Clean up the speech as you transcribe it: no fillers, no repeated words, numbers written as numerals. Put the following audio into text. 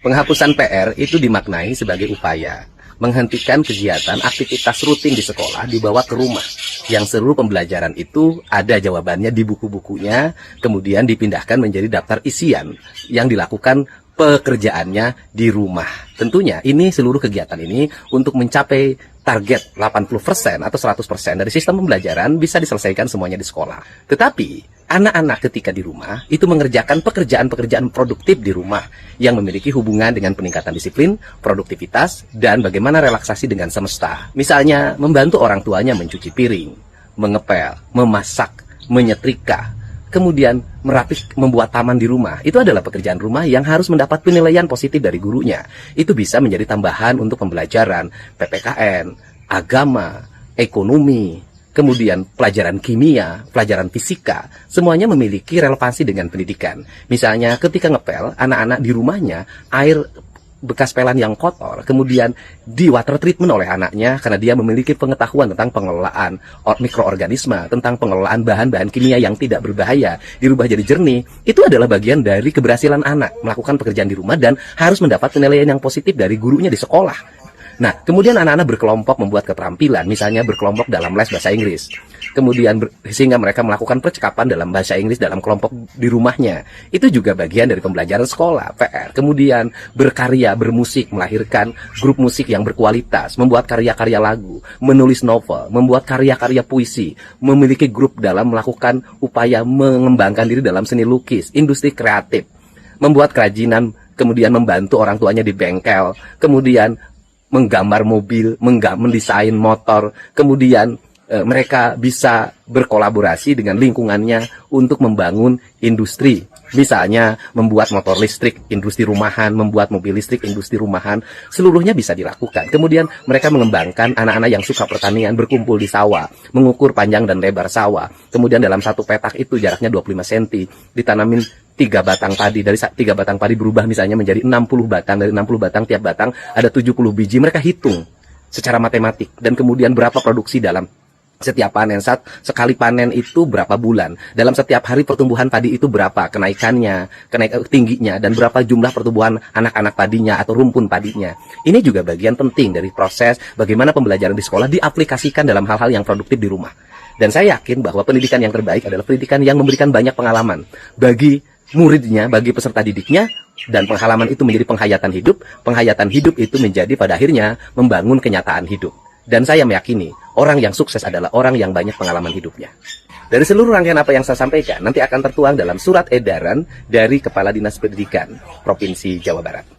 Penghapusan PR itu dimaknai sebagai upaya menghentikan kegiatan aktivitas rutin di sekolah dibawa ke rumah, yang seluruh pembelajaran itu ada jawabannya di buku-bukunya, kemudian dipindahkan menjadi daftar isian yang dilakukan pekerjaannya di rumah. Tentunya ini seluruh kegiatan ini untuk mencapai target 80% atau 100% dari sistem pembelajaran bisa diselesaikan semuanya di sekolah. Tetapi anak-anak ketika di rumah itu mengerjakan pekerjaan-pekerjaan produktif di rumah yang memiliki hubungan dengan peningkatan disiplin, produktivitas, dan bagaimana relaksasi dengan semesta. Misalnya membantu orang tuanya mencuci piring, mengepel, memasak, menyetrika, kemudian membuat taman di rumah. Itu adalah pekerjaan rumah yang harus mendapat penilaian positif dari gurunya. Itu bisa menjadi tambahan untuk pembelajaran PPKN, agama, ekonomi, kemudian pelajaran kimia, pelajaran fisika, semuanya memiliki relevansi dengan pendidikan. Misalnya ketika ngepel, anak-anak di rumahnya, air bekas pelan yang kotor, kemudian di water treatment oleh anaknya karena dia memiliki pengetahuan tentang pengelolaan mikroorganisme, tentang pengelolaan bahan-bahan kimia yang tidak berbahaya, dirubah jadi jernih. Itu adalah bagian dari keberhasilan anak melakukan pekerjaan di rumah dan harus mendapat penilaian yang positif dari gurunya di sekolah. Nah, kemudian anak-anak berkelompok membuat keterampilan, misalnya berkelompok dalam les bahasa Inggris. Kemudian sehingga mereka melakukan percakapan dalam bahasa Inggris dalam kelompok di rumahnya. Itu juga bagian dari pembelajaran sekolah, PR. Kemudian berkarya, bermusik, melahirkan grup musik yang berkualitas, membuat karya-karya lagu, menulis novel, membuat karya-karya puisi, memiliki grup dalam melakukan upaya mengembangkan diri dalam seni lukis, industri kreatif, membuat kerajinan, kemudian membantu orang tuanya di bengkel, kemudian menggambar mobil, mendesain motor, kemudian mereka bisa berkolaborasi dengan lingkungannya untuk membangun industri. Misalnya membuat motor listrik, industri rumahan, membuat mobil listrik, industri rumahan, seluruhnya bisa dilakukan. Kemudian mereka mengembangkan anak-anak yang suka pertanian berkumpul di sawah, mengukur panjang dan lebar sawah. Kemudian dalam satu petak itu jaraknya 25 cm, ditanamin 3 batang padi. Dari 3 batang padi berubah misalnya menjadi 60 batang. Dari 60 batang, tiap batang ada 70 biji. Mereka hitung secara matematik. Dan kemudian berapa produksi dalam setiap panen. Sekali panen itu berapa bulan. Dalam setiap hari pertumbuhan padi itu berapa kenaikannya, tingginya, dan berapa jumlah pertumbuhan anak-anak padinya atau rumpun padinya. Ini juga bagian penting dari proses bagaimana pembelajaran di sekolah diaplikasikan dalam hal-hal yang produktif di rumah. Dan saya yakin bahwa pendidikan yang terbaik adalah pendidikan yang memberikan banyak pengalaman bagi muridnya, bagi peserta didiknya, dan pengalaman itu menjadi penghayatan hidup. Penghayatan hidup itu menjadi pada akhirnya membangun kenyataan hidup. Dan saya meyakini orang yang sukses adalah orang yang banyak pengalaman hidupnya. Dari seluruh rangkaian apa yang saya sampaikan nanti akan tertuang dalam surat edaran dari Kepala Dinas Pendidikan Provinsi Jawa Barat.